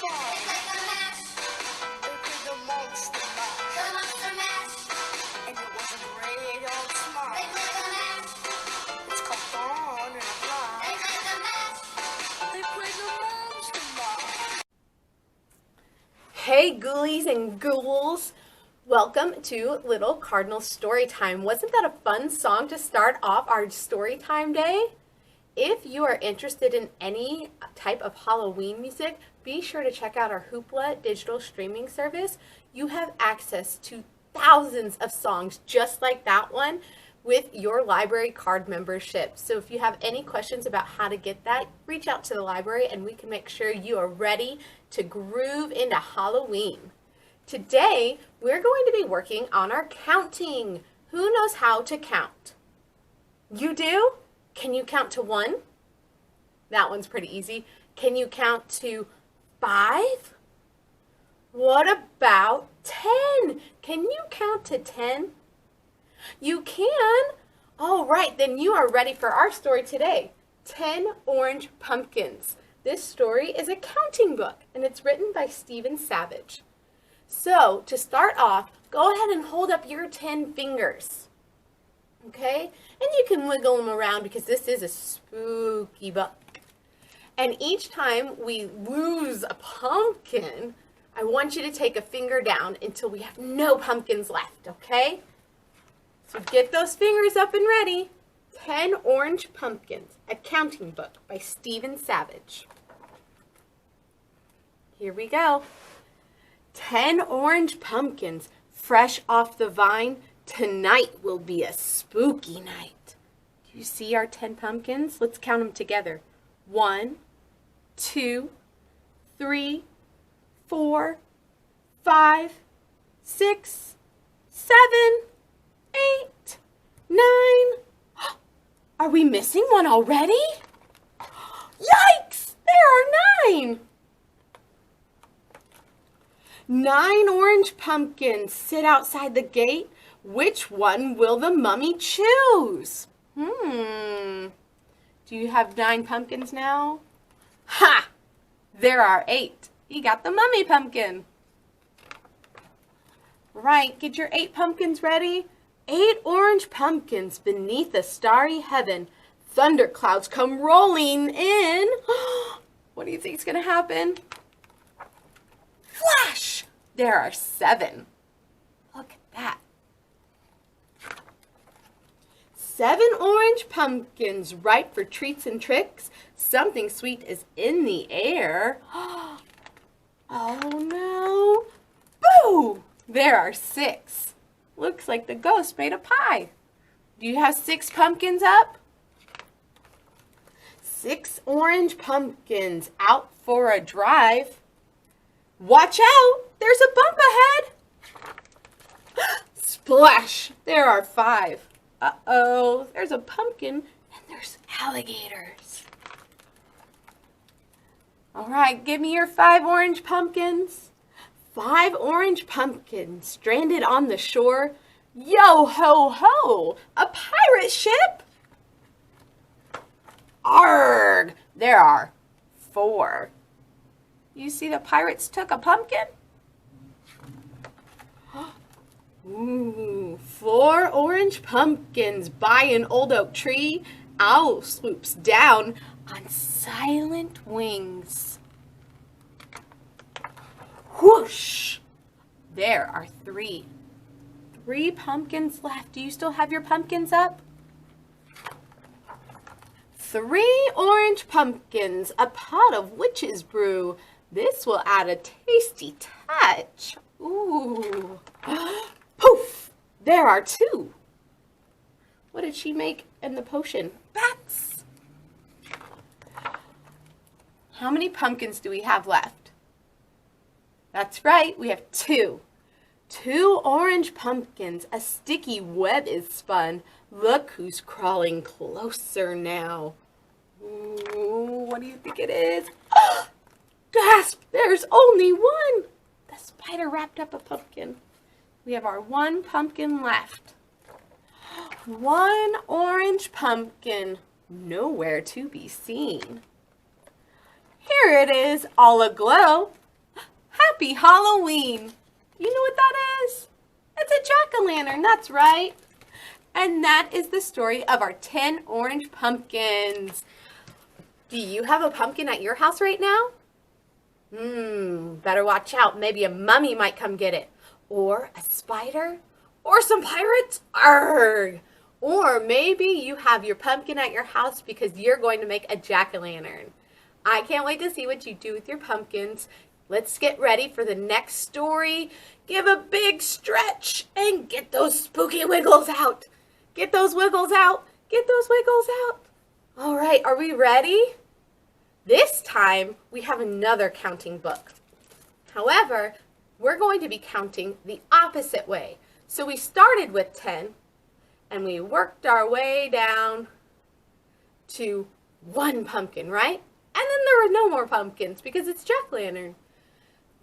like a mess. They did the monster mash. The monster mash. And it was a great old smash. They played the mash. It's called on and a fly. They played the mash. They played the monster mash. Hey ghoulies and ghouls! Welcome to Little Cardinal Storytime. Wasn't that a fun song to start off our Storytime day? If you are interested in any type of Halloween music, be sure to check out our Hoopla digital streaming service. You have access to thousands of songs just like that one with your library card membership. So if you have any questions about how to get that, reach out to the library and we can make sure you are ready to groove into Halloween. Today, we're going to be working on our counting. Who knows how to count? You do? Can you count to 1? That one's pretty easy. Can you count to 5? What about 10? Can you count to 10? You can? All right, then you are ready for our story today. 10 Orange Pumpkins. This story is a counting book, and it's written by Stephen Savage. So, to start off, go ahead and hold up your 10 fingers. Okay? And you can wiggle them around because this is a spooky book. And each time we lose a pumpkin, I want you to take a finger down until we have no pumpkins left, okay? So get those fingers up and ready. 10 Orange Pumpkins, a counting book by Stephen Savage. Here we go. 10 orange pumpkins, fresh off the vine. Tonight will be a spooky night. Do you see our 10 pumpkins? Let's count them together. 1, 2, 3, 4, 5, 6, 7, 8, 9. Are we missing one already? Yikes! There are 9. 9 orange pumpkins sit outside the gate. Which one will the mummy choose? Do you have 9 pumpkins now? Ha! There are 8. You got the mummy pumpkin. Right, get your 8 pumpkins ready. 8 orange pumpkins beneath a starry heaven. Thunderclouds come rolling in. What do you think is going to happen? Flash! There are 7. Look at that. 7 orange pumpkins ripe for treats and tricks. Something sweet is in the air. Oh no. Boo! There are 6. Looks like the ghost made a pie. Do you have 6 pumpkins up? 6 orange pumpkins out for a drive. Watch out! There's a bump ahead! Splash! There are 5. Uh-oh, there's a pumpkin and there's alligators. All right, give me your 5 orange pumpkins. 5 orange pumpkins stranded on the shore. Yo ho ho! A pirate ship? Arrgh! There are 4. You see the pirates took a pumpkin? Ooh, 4 orange pumpkins by an old oak tree. Owl swoops down on silent wings. Whoosh! There are 3. 3 pumpkins left. Do you still have your pumpkins up? 3 orange pumpkins, a pot of witch's brew. This will add a tasty touch. Ooh. Poof! There are 2. What did she make in the potion? Bats! How many pumpkins do we have left? That's right, we have 2. 2 orange pumpkins. A sticky web is spun. Look who's crawling closer now. Ooh, what do you think it is? Gasp! There's only 1. The spider wrapped up a pumpkin. We have our 1 pumpkin left. 1 orange pumpkin, nowhere to be seen. Here it is, all aglow. Happy Halloween! You know what that is? It's a jack-o'-lantern, that's right. And that is the story of our 10 orange pumpkins. Do you have a pumpkin at your house right now? Better watch out. Maybe a mummy might come get it. Or a spider. Or some pirates. Arrgh! Or maybe you have your pumpkin at your house because you're going to make a jack-o'-lantern. I can't wait to see what you do with your pumpkins. Let's get ready for the next story. Give a big stretch and get those spooky wiggles out. Get those wiggles out. Get those wiggles out. All right, are we ready? This time, we have another counting book. However, we're going to be counting the opposite way. So we started with 10, and we worked our way down to 1 pumpkin, right? And then there were no more pumpkins because it's jack-o'-lantern.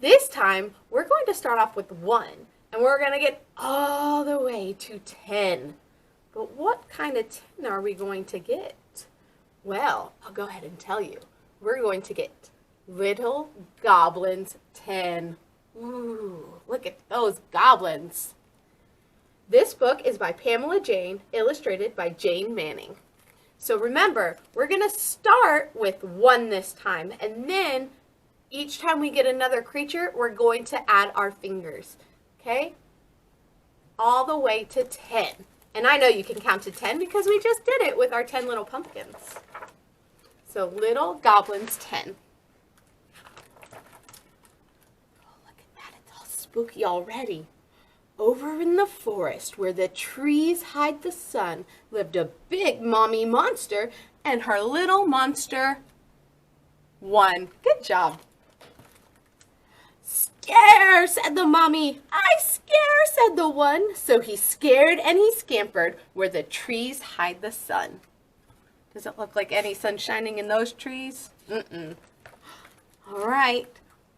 This time, we're going to start off with 1, and we're going to get all the way to 10. But what kind of 10 are we going to get? Well, I'll go ahead and tell you. We're going to get Little Goblins 10. Ooh, look at those goblins. This book is by Pamela Jane, illustrated by Jane Manning. So remember, we're going to start with 1 this time, and then each time we get another creature, we're going to add our fingers, okay? All the way to 10. And I know you can count to 10 because we just did it with our 10 little pumpkins. So Little Goblins 10. Oh, look at that. It's all spooky already. Over in the forest where the trees hide the sun lived a big mommy monster and her little monster 1. Good job. Scare, said the mommy. I scare, said the 1. So he scared and he scampered where the trees hide the sun. Does it look like any sun shining in those trees? All right.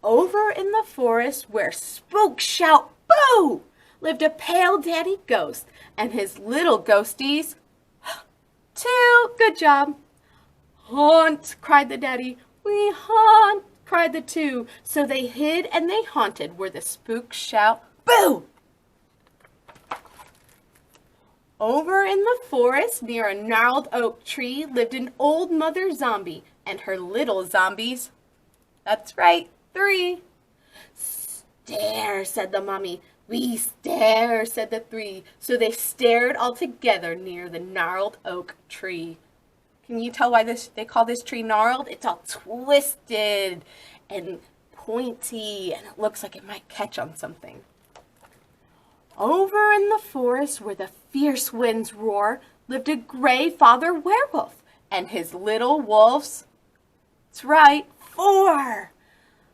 Over in the forest where spooks shout boo lived a pale daddy ghost and his little ghosties 2. Good job. Haunt, cried the daddy. We haunt, cried the 2. So they hid and they haunted where the spooks shout boo. Over in the forest near a gnarled oak tree lived an old mother zombie and her little zombies. That's right, 3. Stare, said the mommy. We stare, said the 3. So they stared all together near the gnarled oak tree. Can you tell why they call this tree gnarled? It's all twisted and pointy, and it looks like it might catch on something. Over in the forest where the fierce winds roar lived a gray father werewolf and his little wolves. That's right, 4.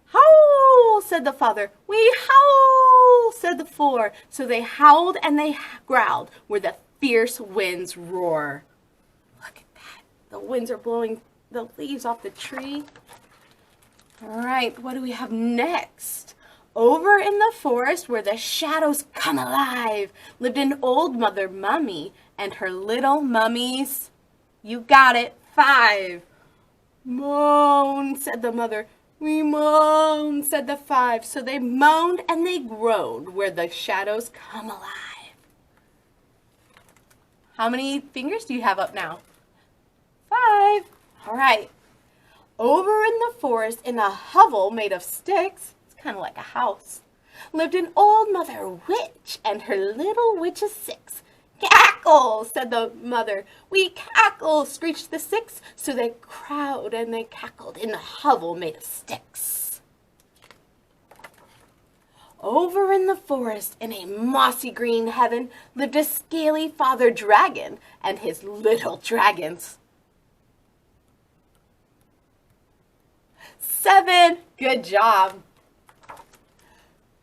Howl, said the father. We howl, said the 4. So they howled and they growled where the fierce winds roar. Look at that. The winds are blowing the leaves off the tree. All right, what do we have next? Over in the forest where the shadows come alive lived an old mother mummy and her little mummies. You got it, 5. Moan, said the mother. We moan, said the 5. So they moaned and they groaned where the shadows come alive. How many fingers do you have up now? 5. All right. Over in the forest in a hovel made of sticks, kind of like a house, lived an old mother witch and her little witch of 6. Cackle, said the mother. We cackle, screeched the 6. So they crowed and they cackled in a hovel made of sticks. Over in the forest in a mossy green heaven lived a scaly father dragon and his little dragons. 7. Good job.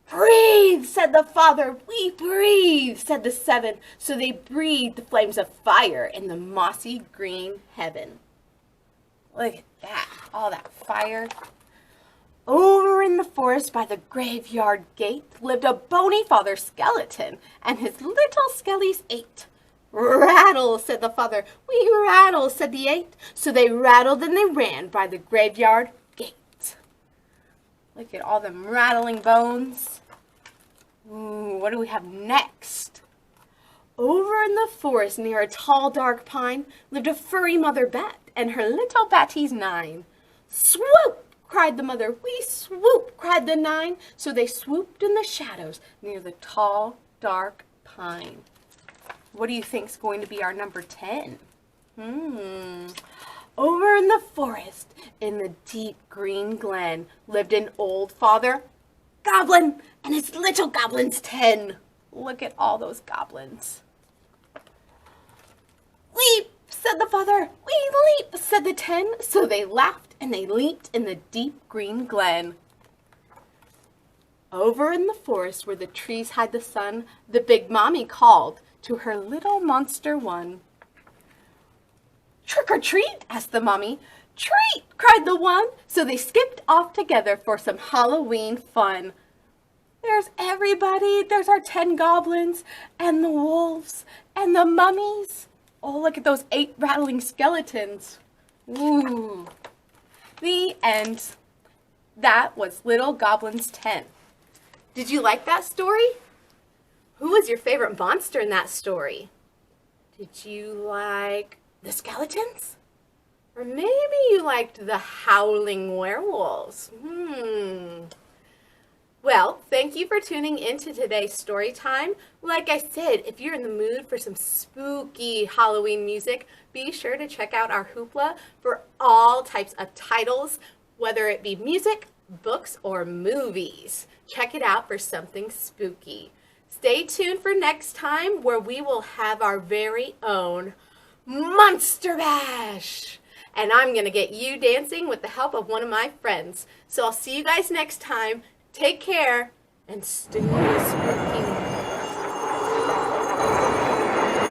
Breathe, said the father. We breathe, said the 7. So they breathed the flames of fire in the mossy green heaven. Look at that, all that fire. Over in the forest by the graveyard gate lived a bony father skeleton and his little skellies 8. Rattle, said the father. We rattle, said the 8. So they rattled and they ran by the graveyard gate. Look at all them rattling bones. Ooh, what do we have next? Over in the forest near a tall dark pine lived a furry mother bat and her little batties 9. Swoop! Cried the mother. We swoop! Cried the 9. So they swooped in the shadows near the tall dark pine. What do you think's going to be our number 10? Over in the forest, in the deep green glen, lived an old father Goblin and his little goblins 10. Look at all those goblins. Leap, said the father. We leap, said the 10. So they laughed and they leaped in the deep green glen. Over in the forest where the trees hide the sun, the big mommy called to her little monster one. Trick or treat, asked the mommy. Treat, cried the one. So they skipped off together for some Halloween fun. There's everybody. There's our 10 goblins and the wolves and the mummies. Oh, look at those 8 rattling skeletons. Ooh. The end. That was Little Goblins 10. Did you like that story? Who was your favorite monster in that story? Did you like the skeletons? Or maybe you liked the howling werewolves? Well, thank you for tuning into today's story time. Like I said, if you're in the mood for some spooky Halloween music, be sure to check out our Hoopla for all types of titles, whether it be music, books, or movies. Check it out for something spooky. Stay tuned for next time where we will have our very own Monster Bash. And I'm going to get you dancing with the help of one of my friends. So I'll see you guys next time. Take care and stay spooky.